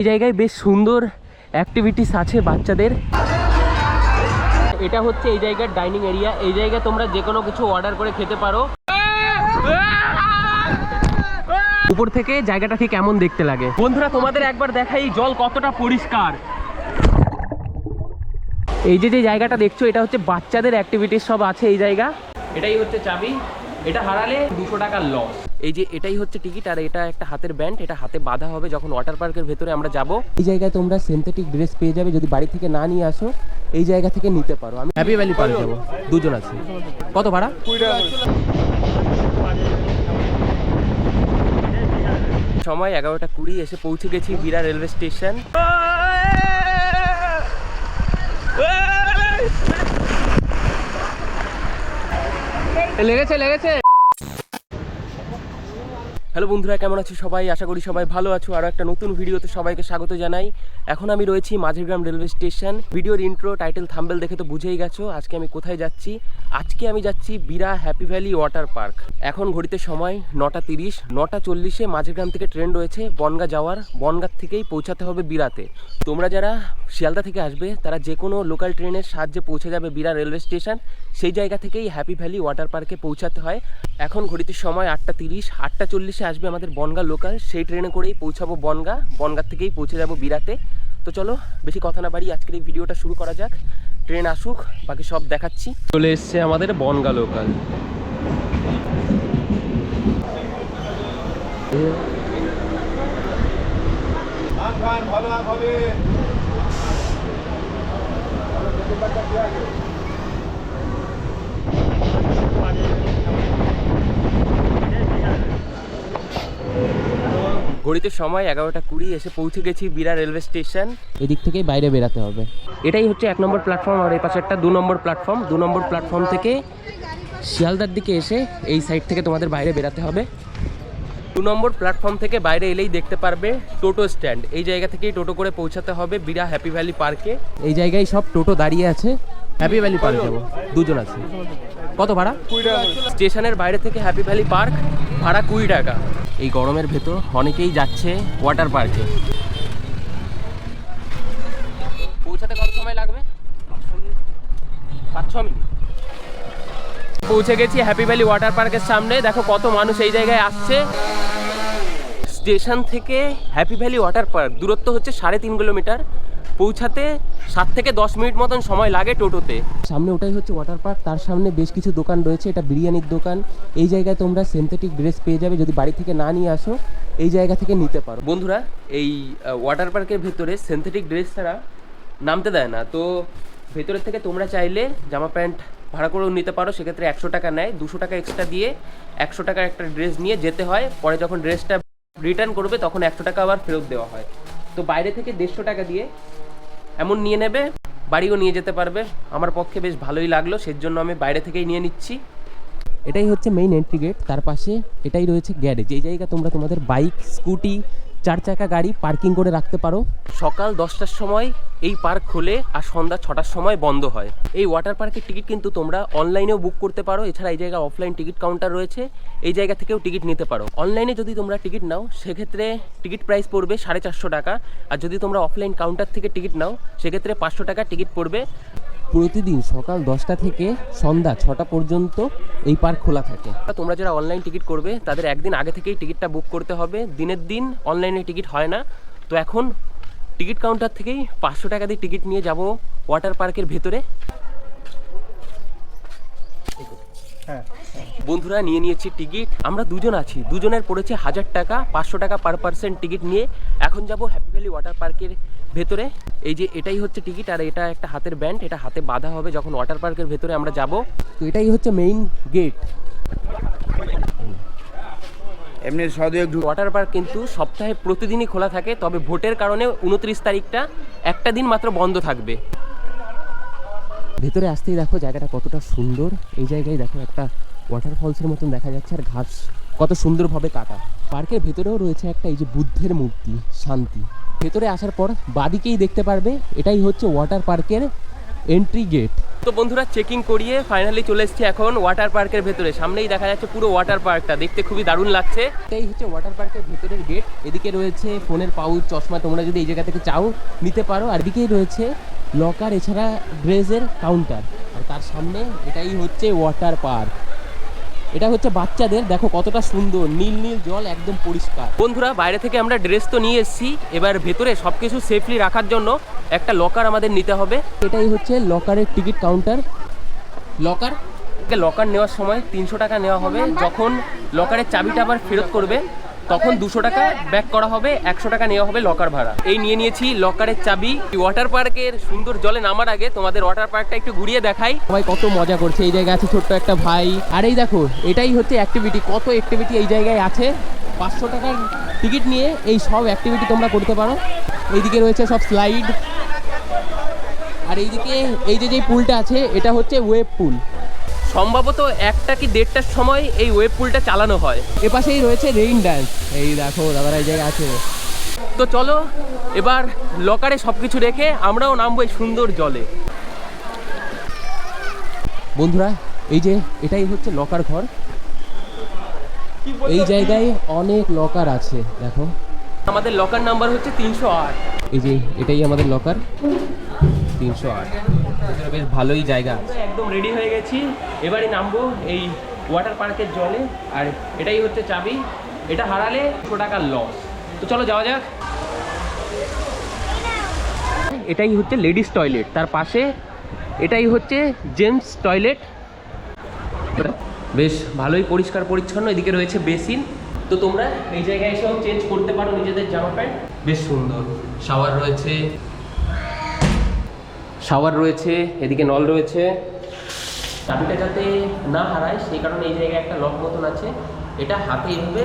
এই জায়গায় বেশ সুন্দর অ্যাক্টিভিটিস আছে বাচ্চাদের। এটা হচ্ছে এই জায়গার ডাইনিং এরিয়া। এই জায়গায় তোমরা যে কোনো কিছু অর্ডার করে খেতে পারো। উপর থেকে জায়গাটা ঠিক কেমন দেখতে লাগে বন্ধুরা তোমাদের একবার দেখাই জল কতটা পরিষ্কার। এই যে জায়গাটা দেখছো এটা হচ্ছে বাচ্চাদের অ্যাক্টিভিটিস সব আছে এই জায়গা। এটাই হচ্ছে চাবি, এটা হারালে 200 টাকার লস। এই যে এটাই হচ্ছে টিকিট, আর এটা একটা হাতের ব্যান্ড, এটা হাতে বাঁধা হবে যখন ওয়াটার পার্কের ভেতরে আমরা যাব। এই জায়গায় তোমরা সিনথেটিক ড্রেস পেয়ে যাবে, যদি বাড়ি থেকে না নিয়ে আসো এই জায়গা থেকে নিতে পারো। আমি হ্যাপি ভ্যালি পার্ক যাবো, দুজন আছে। কত ভাড়া? 20 টাকা। সময় 11:20, এসে পৌঁছে গেছি বিরা রেলওয়ে স্টেশন। লেগেছে। হ্যালো বন্ধুরা, কেমন আছো সবাই? আশা করি সবাই ভালো আছো। আরও একটা নতুন ভিডিওতে সবাইকে স্বাগত জানাই। এখন আমি রয়েছি মাঝেরগ্রাম রেলওয়ে স্টেশন। ভিডিওর ইন্ট্রো, টাইটেল, থাম্বনেল দেখে তো বুঝেই গেছো আজকে আমি কোথায় যাচ্ছি। আজকে আমি যাচ্ছি বিরা হ্যাপি ভ্যালি ওয়াটার পার্ক। এখন ঘড়িতে সময় 9:30। 9:40-এ মাঝেরগ্রাম থেকে ট্রেন রয়েছে বনগাঁ যাওয়ার। বনগাঁ থেকেই পৌঁছাতে হবে বিরাতে। তোমরা যারা শিয়ালদা থেকে আসবে তারা যে কোনো লোকাল ট্রেনের সাহায্যে পৌঁছে যাবে বিরা রেলওয়ে স্টেশন। সেই জায়গা থেকেই হ্যাপি ভ্যালি ওয়াটার পার্কে পৌঁছাতে হয়। এখন ঘড়িতে সময় 8:30। 8:40-এ আসবে আমাদের বনগাঁ লোকাল, সেই ট্রেনে করেই পৌঁছাবো বনগাঁ। বনগাঁ থেকেই পৌঁছে যাব বিরাতে। তো চলো বেশি কথা না বাড়িয়ে আজকের এই ভিডিওটা শুরু করা যাক। ট্রেন আসুক, বাকি সব দেখাচ্ছি। চলে এসছে আমাদের বনগাঁ লোকাল। ঘড়িতে সময় 11:20, এসে পৌঁছে গেছি বিরা রেলওয়ে স্টেশন। এদিক থেকেই বাইরে বেরাতে হবে। এটাই হচ্ছে 1 নম্বর প্ল্যাটফর্ম, আর এই পাশে একটা 2 নম্বর প্ল্যাটফর্ম। 2 নম্বর প্ল্যাটফর্ম থেকে শিয়ালদার দিকে এসে এই সাইড থেকে তোমাদের বাইরে বেরাতে হবে। 2 নম্বর প্ল্যাটফর্ম থেকে বাইরে এলেই দেখতে পারবে টোটো স্ট্যান্ড। এই জায়গা থেকেই টোটো করে পৌঁছাতে হবে বিরা হ্যাপি ভ্যালি পার্কে। এই জায়গায় সব টোটো দাঁড়িয়ে আছে। হ্যাপি ভ্যালি পার্ক যাবো, দুজন আছে। কত ভাড়া? 20 টাকা। স্টেশনের বাইরে থেকে হ্যাপি ভ্যালি পার্ক ভাড়া 20 টাকা। এই গরমের ভেতর অনেকেই যাচ্ছে ওয়াটার পার্কে। পৌঁছাতে কত সময় লাগবে? 5-6 মিনিট। পৌঁছে গেছি হ্যাপি ভ্যালি ওয়াটার পার্কের সামনে। দেখো কত মানুষ এই জায়গায় আসছে। স্টেশন থেকে হ্যাপি ভ্যালি ওয়াটার পার্ক দূরত্ব হচ্ছে 3.5 কিলোমিটার। পৌঁছাতে 7 থেকে 10 মিনিট মতন সময় লাগে টোটোতে। সামনে ওটাই হচ্ছে ওয়াটার পার্ক, তার সামনে বেশ কিছু দোকান রয়েছে। এটা বিরিয়ানির দোকান। এই জায়গায় তোমরা সিনথেটিক ড্রেস পেয়ে যাবে, যদি বাড়ি থেকে না নিয়ে আসো এই জায়গা থেকে নিতে পারো। বন্ধুরা, এই ওয়াটার পার্কের ভেতরে সিনথেটিক ড্রেস ছাড়া নামতে দেয় না। তো ভেতরের থেকে তোমরা চাইলে জামা প্যান্ট ভাড়া করেও নিতে পারো। সেক্ষেত্রে 100 টাকা নেয়, 200 টাকা এক্সট্রা দিয়ে 100 টাকার একটা ড্রেস নিয়ে যেতে হয়। পরে যখন ড্রেসটা রিটার্ন করবে তখন 100 টাকা আবার ফেরত দেওয়া হয়। তো বাইরে থেকে 150 টাকা দিয়ে এমন নিয়ে নেবে, বাড়িও নিয়ে যেতে পারবে। আমার পক্ষে বেশ ভালোই লাগলো, সেজন্য আমি বাইরে থেকেই নিয়ে নিচ্ছি। এটাই হচ্ছে মেইন এন্ট্রি গেট। তার পাশে এটাই রয়েছে গ্যারেজ। এই জায়গা তোমরা তোমাদের বাইক, স্কুটি, 4 চাকা গাড়ি পার্কিং করে রাখতে পারো। সকাল 10টার সময় এই পার্ক খোলে আর সন্ধ্যা 6টার সময় বন্ধ হয়। এই ওয়াটার পার্কের টিকিট কিন্তু তোমরা অনলাইনেও বুক করতে পারো। এছাড়া এই জায়গায় অফলাইন টিকিট কাউন্টার রয়েছে, এই জায়গা থেকেও টিকিট নিতে পারো। অনলাইনে যদি তোমরা টিকিট নাও সেক্ষেত্রে টিকিট প্রাইস পড়বে 450 টাকা। আর যদি তোমরা অফলাইন কাউন্টার থেকে টিকিট নাও সেক্ষেত্রে 500 টাকা টিকিট পড়বে। প্রতিদিন সকাল 10টা থেকে সন্ধ্যা 6টা পর্যন্ত এই পার্ক খোলা থাকে। তোমরা যারা অনলাইন টিকিট করবে তাদের একদিন আগে থেকেই টিকিটটা বুক করতে হবে। দিনের দিন অনলাইনে টিকিট হয় না। তো এখন টিকিট কাউন্টার থেকেই 500 টাকা দিয়ে টিকিট নিয়ে যাব ওয়াটার পার্কের ভেতরে। বন্ধুরা, নিয়ে নিয়েছি টিকিট। আমরা দুজন আছি, দুজনের পড়েছে 1000 টাকা। 500 টাকা পার পার্সন টিকিট নিয়ে এখন যাব হ্যাপি ভ্যালি ওয়াটার পার্কের ভেতরে। এই যে এটাই হচ্ছে টিকিট, আর এটা একটা হাতের ব্যান্ড, এটা হাতে বাঁধা হবে যখন ওয়াটার পার্কের ভেতরে আমরা যাব। তো এটাই হচ্ছে মেইন গেট। এমনি ওয়াটার পার্ক কিন্তু সপ্তাহে প্রতিদিনই খোলা থাকে, তবে ভোটের কারণে 29 তারিখটা একটা দিন মাত্র বন্ধ থাকবে। ভেতরে আসতেই দেখো জায়গাটা কতটা সুন্দর। এই জায়গায় দেখো একটা ওয়াটারফলসের মতন দেখা যাচ্ছে, আর ঘাস কত সুন্দরভাবে কাটা। পার্কের ভেতরেও রয়েছে একটা এই যে বুদ্ধের মূর্তি, শান্তি। ভেতরে আসার পর বাদিকেই দেখতে পারবে এটাই হচ্ছে ওয়াটার পার্কের এন্ট্রি গেট। তো বন্ধুরা চেকিং করিয়ে ফাইনালি চলে এসেছি এখন ওয়াটার পার্কের ভেতরে। সামনেই দেখা যাচ্ছে পুরো ওয়াটার পার্কটা, দেখতে খুবই দারুণ লাগছে। এটাই হচ্ছে ওয়াটার পার্কের ভেতরের গেট। এদিকে রয়েছে ফোনের পাউচ, চশমা, তোমরা যদি এই জায়গা থেকে চাও নিতে পারো। আর এদিকেই রয়েছে লকার, এছাড়া ড্রেসের কাউন্টার। আর তার সামনে এটাই হচ্ছে ওয়াটার পার্ক। এটা হচ্ছে বাচ্চাদের, দেখো কতটা সুন্দর, নীল নীল জল, একদম পরিষ্কার। বন্ধুরা বাইরে থেকে আমরা ড্রেস তো নিয়ে এসেছি, এবার ভেতরে সবকিছু সেফলি রাখার জন্য একটা লকার আমাদের নিতে হবে। এটাই হচ্ছে লকারের টিকিট কাউন্টার। লকার নেওয়ার সময় 300 টাকা নেওয়া হবে। যখন লকারের চাবিটা আবার ফেরত করবে তখন 200 টাকা ব্যাক করা হবে, 100 টাকা নেওয়া হবে লকার ভাড়া। এই নিয়ে নিয়েছি লকারের চাবি। ওয়াটার পার্কের সুন্দর জলে নামার আগে তোমাদের ওয়াটার পার্কটা একটু ঘুরিয়ে দেখাই। সবাই কত মজা করছে, এই জায়গায় আছে ছোট্ট একটা ভাই। আর এই দেখো এটাই হচ্ছে অ্যাক্টিভিটি, কত অ্যাক্টিভিটি এই জায়গায় আছে। 500 টাকার টিকিট নিয়ে এই সব অ্যাক্টিভিটি তোমরা করতে পারো। এইদিকে রয়েছে সব স্লাইড, আর এইদিকে এই যে পুলটা আছে এটা হচ্ছে ওয়েভ পুল। সম্ভবত 1টা কি 1:30টার সময় এই ওয়েভ পুলটা চালানো হয়। এপাশেই রয়েছে রেইন ড্যান্স, এই দেখো দাদারা এই জায়গায় আছে। তো চলো এবার লকারে সব কিছু রেখে আমরাও নামবো এই সুন্দর জলে। বন্ধুরা এই যে এটাই হচ্ছে লকার ঘর। এই জায়গায় অনেক লকার আছে, দেখো আমাদের লকার নাম্বার হচ্ছে 308। এই যে এটাই আমাদের লকার 308। বেশ ভালোই জায়গা, একদম রেডি হয়ে গেছি। এবারে নামবো এই ওয়াটার পার্কের জলে। আর এটাই হচ্ছে চাবি, এটা হারালে 100 টাকার লস। তো চলো যাওয়া যাক। এটাই হচ্ছে লেডিস টয়লেট, তার পাশে এটাই হচ্ছে জেন্টস টয়লেট। বেশ ভালোই পরিষ্কার পরিচ্ছন্ন। এদিকে রয়েছে বেসিন, তো তোমরা এই জায়গায় এসেও চেঞ্জ করতে পারো নিজেদের জামা প্যান্ট। বেশ সুন্দর শাওয়ার রয়েছে, এদিকে নল রয়েছে। চাবিটা যাতে না হারায় সেই কারণে এই জায়গায় একটা লক মতন আছে, এটা হাতে এইভাবে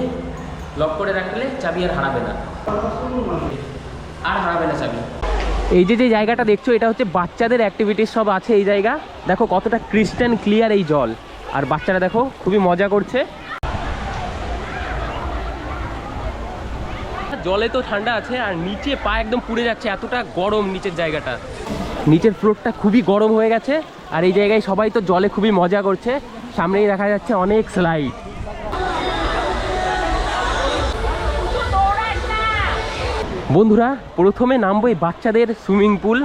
লক করে রাখলে চাবি আর হারাবে না চাবি। এই যে জায়গাটা দেখছো এটা হচ্ছে বাচ্চাদের অ্যাক্টিভিটিস সব আছে এই জায়গা। দেখো কতটা ক্রিস্টাল ক্লিয়ার এই জল, আর বাচ্চারা দেখো খুবই মজা করছে। জলে তো ঠান্ডা আছে, আর নিচে পা একদম পুড়ে যাচ্ছে, এতটা গরম নিচের জায়গাটা। নিচের ফ্লোরটা খুবই গরম হয়ে গেছে। আর এই জায়গায় সবাই তো জলে খুবই মজা করছে। সামনেই দেখা যাচ্ছে অনেক স্লাইড। বন্ধুরা প্রথমে নামবো এই বাচ্চাদের সুইমিং পুল।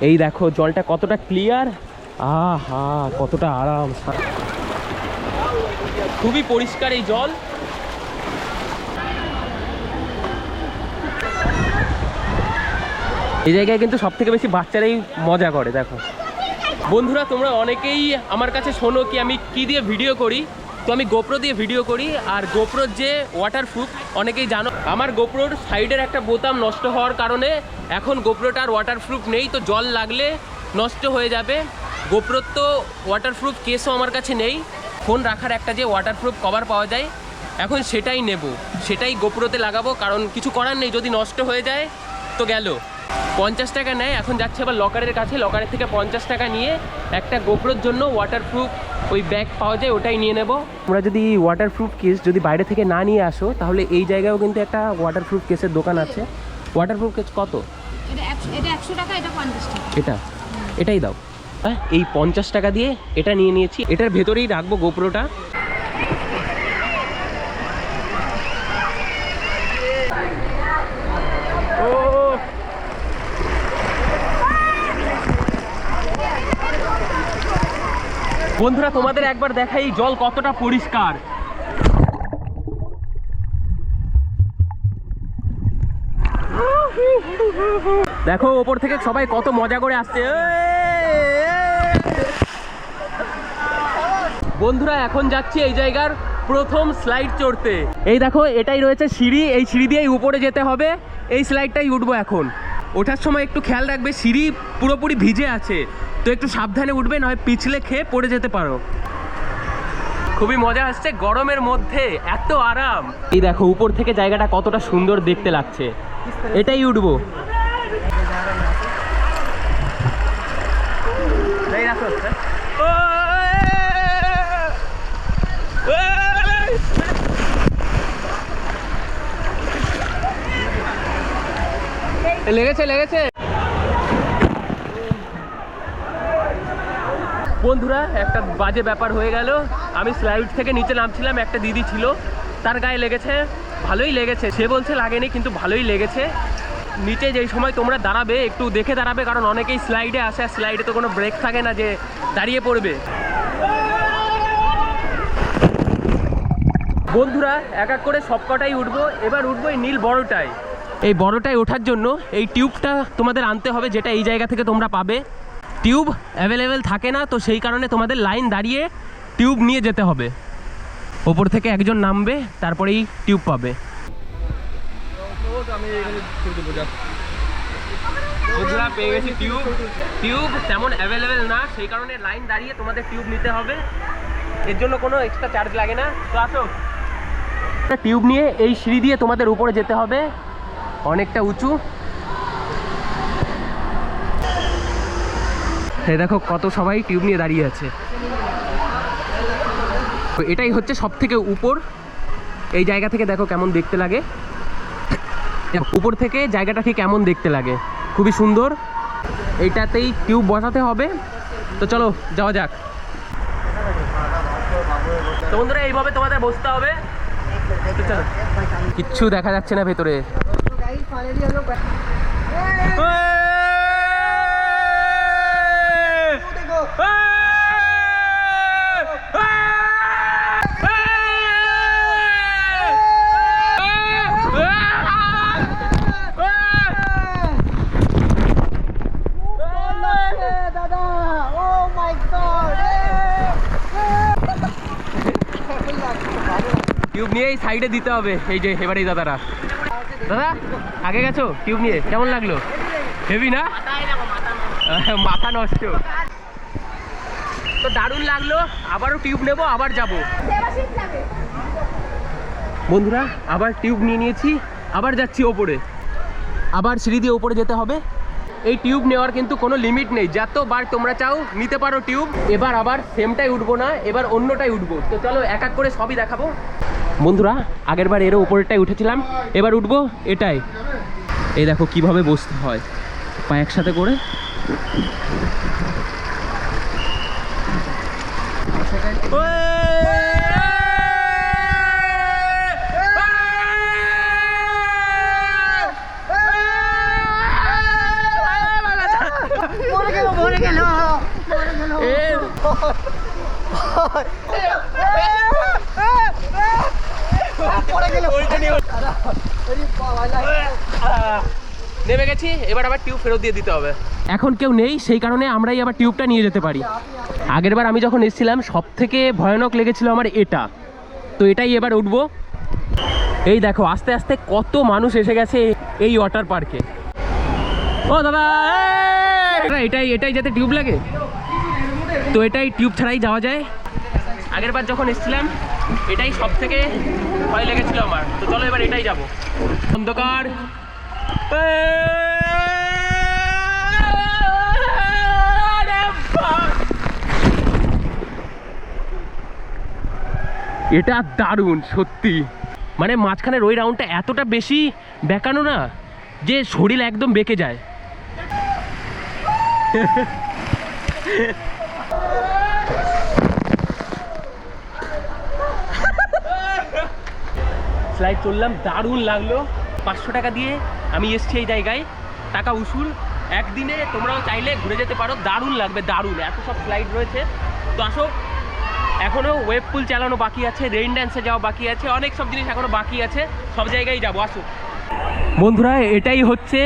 এই দেখো জলটা কতটা ক্লিয়ার, আহা কতটা আরাম, খুবই পরিষ্কার এই জল। এই জায়গায় কিন্তু সব থেকে বেশি বাচ্চারাই মজা করে। দেখো বন্ধুরা তোমরা অনেকেই আমার কাছে শোনো কি আমি কি দিয়ে ভিডিও করি, তো আমি গোপ্রো দিয়ে ভিডিও করি। আর গোপ্রোর যে ওয়াটারপ্রুফ অনেকেই জানো, আমার গোপ্রোর সাইডের একটা বোতাম নষ্ট হওয়ার কারণে এখন গোপ্রোটার ওয়াটারপ্রুফ নেই, তো জল লাগলে নষ্ট হয়ে যাবে। গোপ্রোর তো ওয়াটারপ্রুফ কেসও আমার কাছে নেই, ফোন রাখার একটা যে ওয়াটারপ্রুফ কভার পাওয়া যায় এখন সেটাই নেব, সেটাই গোপ্রোতে লাগাবো। কারণ কিছু করার নেই, যদি নষ্ট হয়ে যায় তো গেল। 50 টাকা নেয়। এখন যাচ্ছে আবার লকারের কাছে, লকারের থেকে 50 টাকা নিয়ে একটা গোপ্রোর জন্য ওয়াটারপ্রুফ ওই ব্যাগ পাওয়া যায়, ওটাই নিয়ে নেব। তোমরা যদি ওয়াটারপ্রুফ কেস যদি বাইরে থেকে না নিয়ে আসো তাহলে এই জায়গায়ও কিন্তু একটা ওয়াটারপ্রুফ কেসের দোকান আছে। ওয়াটারপ্রুফ কেস কত? এটা 100 টাকা, এটা 50 টাকা। এটাই দাও। হ্যাঁ এই 50 টাকা দিয়ে এটা নিয়ে নিয়েছি। এটার ভেতরেই রাখবো গোপ্রোটা। বন্ধুরা তোমাদের একবার দেখাই জল কতটা পরিষ্কার। দেখো ওপর থেকে সবাই কত মজা করে আসছে। বন্ধুরা এখন যাচ্ছি এই জায়গার প্রথম স্লাইড চড়তে। এই দেখো এটাই রয়েছে সিঁড়ি, এই সিঁড়ি দিয়েই উপরে যেতে হবে। এই স্লাইডটাই উঠবো এখন। ওঠার সময় একটু খেয়াল রাখবে, সিঁড়ি পুরোপুরি ভিজে আছে, তো একটু সাবধানে উঠবে, নয় পিছলে খেয়ে পড়ে যেতে পারো। খুবই মজা আসছে গরমের মধ্যে, এত আরাম। এই দেখো উপর থেকে জায়গাটা কতটা সুন্দর দেখতে লাগছে। এটাই উঠবো। লেগেছে বন্ধুরা একটা বাজে ব্যাপার হয়ে গেল, আমি স্লাইড থেকে নিচে নামছিলাম, একটা দিদি ছিল, তার গায়ে লেগেছে, ভালোই লেগেছে, সে বলছে লাগেনি কিন্তু ভালোই লেগেছে। নিচে যেই সময় তোমরা দাঁড়াবে একটু দেখে দাঁড়াবে, কারণ অনেকেই স্লাইডে আসে, আর স্লাইডে তো কোনো ব্রেক থাকে না যে দাঁড়িয়ে পড়বে। বন্ধুরা এক এক করে সব কটাই উঠবো, এবার উঠবো এই নীল বড়টায়। এই বড়টায় ওঠার জন্য এই টিউবটা তোমাদের আনতে হবে, যেটা এই জায়গা থেকে তোমরা পাবে। টিউব অ্যাভেলেবেল থাকে না, তো সেই কারণে তোমাদের লাইন দাঁড়িয়ে টিউব নিয়ে যেতে হবে। ওপর থেকে একজন নামবে, তারপরেই টিউব পাবে। বন্ধুরা পেয়ে গেছি টিউব। টিউব তেমন অ্যাভেলেবেল না, সেই কারণে লাইন দাঁড়িয়ে তোমাদের টিউব নিতে হবে, এর জন্য কোনো এক্সট্রা চার্জ লাগে না। তো আসো, টিউব নিয়ে এই সিঁড়ি দিয়ে তোমাদের উপরে যেতে হবে, অনেকটা উঁচু। এই দেখো কত সবাই টিউব নিয়ে দাঁড়িয়ে আছে। তো এটাই হচ্ছে সব থেকে উপর। এই জায়গা থেকে দেখো কেমন দেখতে লাগে, উপর থেকে জায়গাটা ঠিক কেমন দেখতে লাগে, খুবই সুন্দর। এইটাতেই টিউব বসাতে হবে। তো চলো যাওয়া যাক। তো বন্ধুরা এইভাবে তোমাদের বসতে হবে। কিচ্ছু দেখা যাচ্ছে না ভেতরে। টিউব নিয়ে এই সাইডে দিতে হবে। এই যে এবারেই দাদারা, দাদা আগে গেছো টিউব নিয়ে, কেমন লাগলো? হেভি না? মাথা নষ্ট। তো দারুণ লাগলো, আবারও টিউব নেবো, আবার যাব। বন্ধুরা আবার টিউব নিয়ে নিয়েছি, আবার যাচ্ছি ওপরে, আবার সিঁড়ি দিয়ে ওপরে যেতে হবে। এই টিউব নেওয়ার কিন্তু কোনো লিমিট নেই, যতবার তোমরা চাও নিতে পারো টিউব। এবার আবার সেমটাই উঠবো না, এবার অন্যটাই উঠবো। তো চলো এক এক করে সবই দেখাবো। বন্ধুরা আগের বার এরও উপরেরটাই উঠেছিলাম, এবার উঠবো এটাই। এই দেখো কিভাবে বসতে হয়, পা একসাথে করে। নেমে গেছি, এবার আবার টিউব ফেরত দিয়ে দিতে হবে। এখন কেউ নেই, সেই কারণে আমরাই আবার টিউবটা নিয়ে যেতে পারি। আগেরবার আমি যখন এসেছিলাম সব থেকে ভয়ানক লেগেছিল আমার এটা, তো এটাই এবার উঠবো। এই দেখো আস্তে আস্তে কত মানুষ এসে গেছে এই ওয়াটার পার্কে। ও দাদা, এটাই যাতে টিউব লাগে, তো এটাই টিউব ছাড়াই যাওয়া যায়। আগেরবার যখন এসেছিলাম এটাই সব থেকে ভয় লেগেছিল আমার। তো চলো এবার এটাই যাবো। অন্ধকার, এটা দারুণ সত্যি। মানে মাঝখানের ওই রাউন্ডটা এতটা বেশি বেঁকানো না যে শরীর একদম বেঁকে যায়। স্লাইড চললাম, দারুণ লাগলো। 500 টাকা দিয়ে আমি এসছি এই জায়গায়, টাকা উসুল। একদিনে তোমরাও চাইলে ঘুরে যেতে পারো, দারুণ লাগবে, দারুণ। এত সব স্লাইড রয়েছে। তো আসো, এখনও ওয়েব পুল চালানো বাকি আছে, রেইন ড্যান্সে যাওয়া বাকি আছে, অনেক সব জিনিস এখনও বাকি আছে, সব জায়গায় যাবো। আসো বন্ধুরা, এটাই হচ্ছে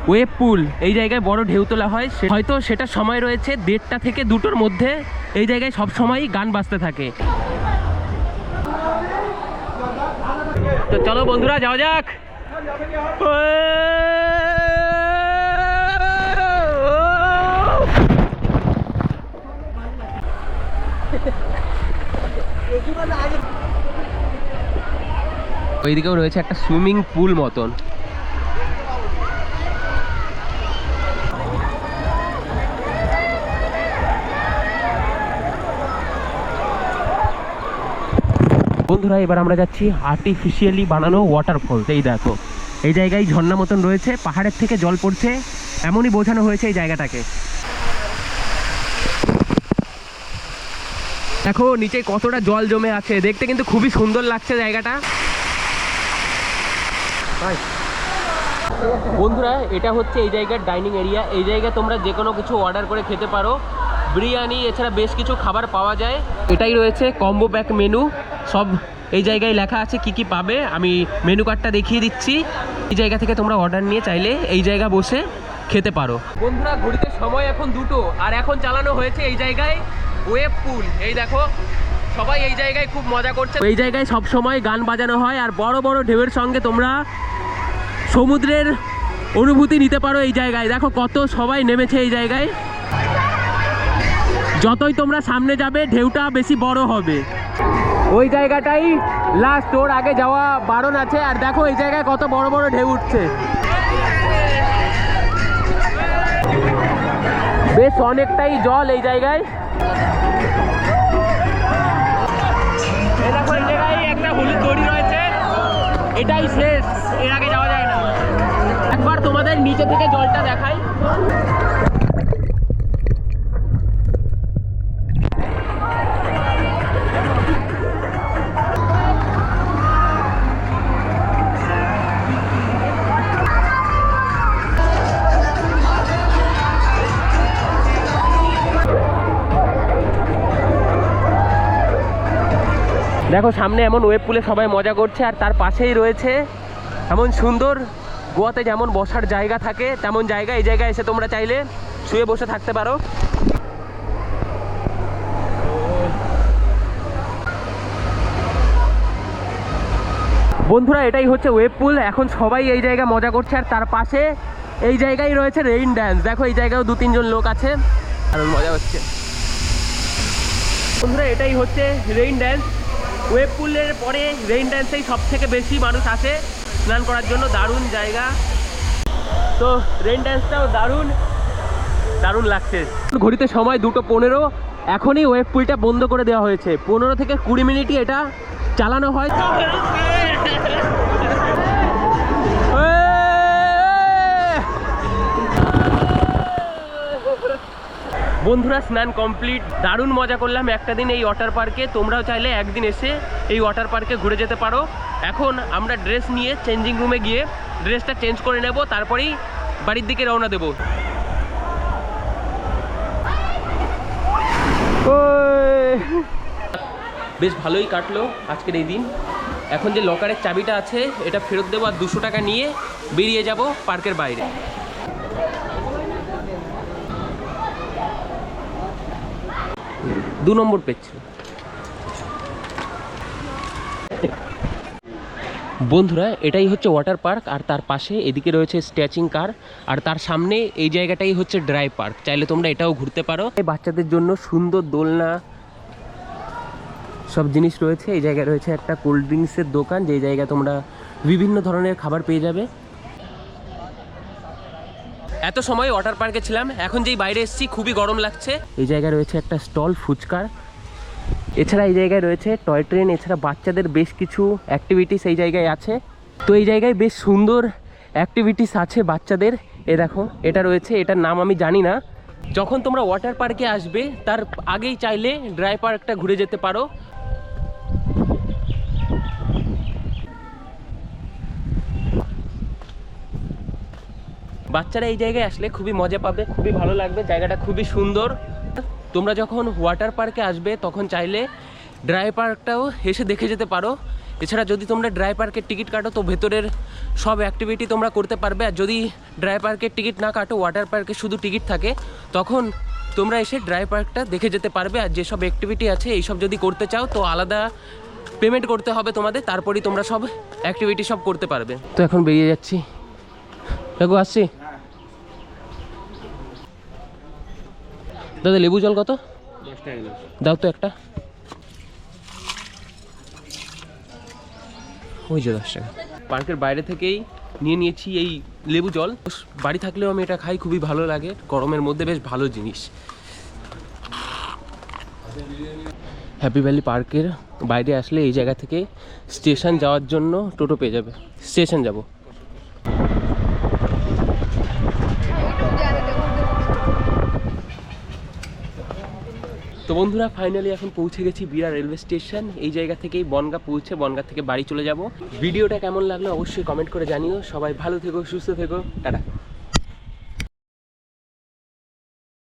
ওয়েব পুল। এই জায়গায় বড় ঢেউ তোলা হয়, হয়তো সেটা সময় রয়েছে 1:30 থেকে 2টোর মধ্যে। এই জায়গায় সব সময়ই গান বাজতে থাকে। তো চলো বন্ধুরা যাওয়া যাক। ওইদিকেও রয়েছে একটা সুইমিং পুল মতন। বন্ধুরা এবার আমরা যাচ্ছি আর্টিফিশিয়ালি বানানো ওয়াটারফল। এই দেখো এই জায়গায় ঝর্ণা মতন রয়েছে, পাহাড়ের থেকে জল পড়ছে, এমনই বোঝানো হয়েছে এই জায়গাটাকে। দেখো নিচে কতটা জল জমে আছে, দেখতে কিন্তু খুবই সুন্দর লাগছে জায়গাটা। বন্ধুরা এটা হচ্ছে এই জায়গার ডাইনিং এরিয়া। এই জায়গায় তোমরা যে কোনো কিছু অর্ডার করে খেতে পারো, বিরিয়ানি এছাড়া বেশ কিছু খাবার পাওয়া যায়। এটাই রয়েছে কম্বো প্যাক মেনু, সব এই জায়গায় লেখা আছে কি কি পাবে। আমি মেনু কার্ডটা দেখিয়ে দিচ্ছি। এই জায়গা থেকে তোমরা অর্ডার নিয়ে চাইলে এই জায়গা বসে খেতে পারো। বন্ধুরা ঘড়িতে সময় এখন 2টো, আর এখন চালানো হয়েছে এই জায়গায় ওয়েভ পুল। এই দেখো সবাই এই জায়গায় খুব মজা করছে। এই জায়গায় সব সময় গান বাজানো হয়, আর বড় বড় ঢেউয়ের সঙ্গে তোমরা সমুদ্রের অনুভূতি নিতে পারো। এই জায়গায় দেখো কত সবাই নেমেছে এই জায়গায়। যতই তোমরা সামনে যাবে ঢেউটা বেশি বড় হবে। ওই জায়গাটাই লাস্ট, ওর আগে যাওয়া বারণ আছে। আর দেখো এই জায়গায় কত বড় বড় ঢেউ উঠছে, বেশ অনেকটাই জল এই জায়গায়। এই দেখো এই জায়গায় একটা হলুদ দড়ি রয়েছে, এটাই শেষ, এর আগে যাওয়া যায় না। একবার তোমাদের নিচে থেকে জলটা দেখাই। দেখো সামনে এমন ওয়েব পুলে সবাই মজা করছে, আর তার পাশেই রয়েছে এমন সুন্দর, গোয়াতে যেমন বসার জায়গা থাকে তেমন জায়গা। এই জায়গায় এসে তোমরা চাইলে শুয়ে বসে থাকতে পারো। বন্ধুরা এটাই হচ্ছে ওয়েব পুল। এখন সবাই এই জায়গায় মজা করছে, আর তার পাশে এই জায়গায় রয়েছে রেইন ড্যান্স। দেখো এই জায়গায়ও 2-3 জন লোক আছে, আর মজা হচ্ছে। বন্ধুরা এটাই হচ্ছে রেইন ড্যান্স। ওয়েব পুলের পরে রেইন ড্যান্সেই সব থেকে বেশি মানুষ আসে স্নান করার জন্য। দারুণ জায়গা। তো রেইন ড্যান্সটাও দারুণ দারুণ লাগছে। ঘড়িতে সময় 2:15। এখনই ওয়েব পুলটা বন্ধ করে দেওয়া হয়েছে। 15 থেকে 20 মিনিটই এটা চালানো হয়। বন্ধুরা স্নান কমপ্লিট, দারুণ মজা করলাম একটা দিন এই ওয়াটার পার্কে। তোমরাও চাইলে একদিন এসে এই ওয়াটার পার্কে ঘুরে যেতে পারো। এখন আমরা ড্রেস নিয়ে চেঞ্জিং রুমে গিয়ে ড্রেসটা চেঞ্জ করে নেব, তারপরেই বাড়ির দিকে রওনা দেব। বেশ ভালোই কাটলো আজকের এই দিন। এখন যে লকারের চাবিটা আছে এটা ফেরত দেবো, আর 200 টাকা নিয়ে বেরিয়ে যাব পার্কের বাইরে। দু নম্বর পেজ। বন্ধুরা এটাই হচ্ছে ওয়াটার পার্ক, আর তার পাশে এদিকে রয়েছে স্ট্যাচিং কার, আর তার সামনে এই জায়গাটাই হচ্ছে ড্রাই পার্ক। চাইলে তোমরা এটাও ঘুরতে পারো। বাচ্চাদের জন্য সুন্দর দোলনা সব জিনিস রয়েছে। এই জায়গায় রয়েছে একটা কোল্ড ড্রিঙ্কসের দোকান, যেই জায়গায় তোমরা বিভিন্ন ধরনের খাবার পেয়ে যাবে। এত সময় ওয়াটার পার্কে ছিলাম, এখন যেই বাইরে এসেছি খুবই গরম লাগছে। এই জায়গায় রয়েছে একটা স্টল ফুচকার। এছাড়া এই জায়গায় রয়েছে টয় ট্রেন, এছাড়া বাচ্চাদের বেশ কিছু অ্যাক্টিভিটিস এই জায়গায় আছে। তো এই জায়গায় বেশ সুন্দর অ্যাক্টিভিটিস আছে বাচ্চাদের। এ দেখো এটা রয়েছে, এটার নাম আমি জানি না। যখন তোমরা ওয়াটার পার্কে আসবে তার আগেই চাইলে ড্রাই পার্কটা ঘুরে যেতে পারো। বাচ্চারা এই জায়গায় আসলে খুবই মজা পাবে, খুবই ভালো লাগবে, জায়গাটা খুবই সুন্দর। তোমরা যখন ওয়াটার পার্কে আসবে তখন চাইলে ড্রাই পার্কটাও এসে দেখে যেতে পারো। এছাড়া যদি তোমরা ড্রাই পার্কের টিকিট কাটো তো ভেতরের সব অ্যাক্টিভিটি তোমরা করতে পারবে। আর যদি ড্রাই পার্কের টিকিট না কাটো, ওয়াটার পার্কে শুধু টিকিট থাকে, তখন তোমরা এসে ড্রাই পার্কটা দেখে যেতে পারবে। আর যেসব অ্যাক্টিভিটি আছে এইসব যদি করতে চাও তো আলাদা পেমেন্ট করতে হবে তোমাদের, তারপরেই তোমরা সব অ্যাক্টিভিটি সব করতে পারবে। তো এখন বেরিয়ে যাচ্ছি, দেখো আসছি। দাদা লেবু জল কত? 10 টাকা দাও তো একটা। ওই যে 10 টাকা। পার্কের বাইরে থেকেই নিয়ে নিয়েছি এই লেবু জল। বাড়ি থাকলেও আমি এটা খাই, খুবই ভালো লাগে, গরমের মধ্যে বেশ ভালো জিনিস। হ্যাপি ভ্যালি পার্কের বাইরে আসলে এই জায়গা থেকে স্টেশন যাওয়ার জন্য টোটো পেয়ে যাবে। স্টেশন যাব। তো তো বন্ধুরা ফাইনালি এখন পৌঁছে গেছি বিরার রেলওয়ে স্টেশন। এই জায়গা থেকেই বনগা পৌঁছে বনগা থেকে বাড়ি চলে যাব। ভিডিওটা কেমন লাগলো অবশ্যই কমেন্ট করে জানিও। সবাই ভালো থেকো, সুস্থ থেকো, টাটা।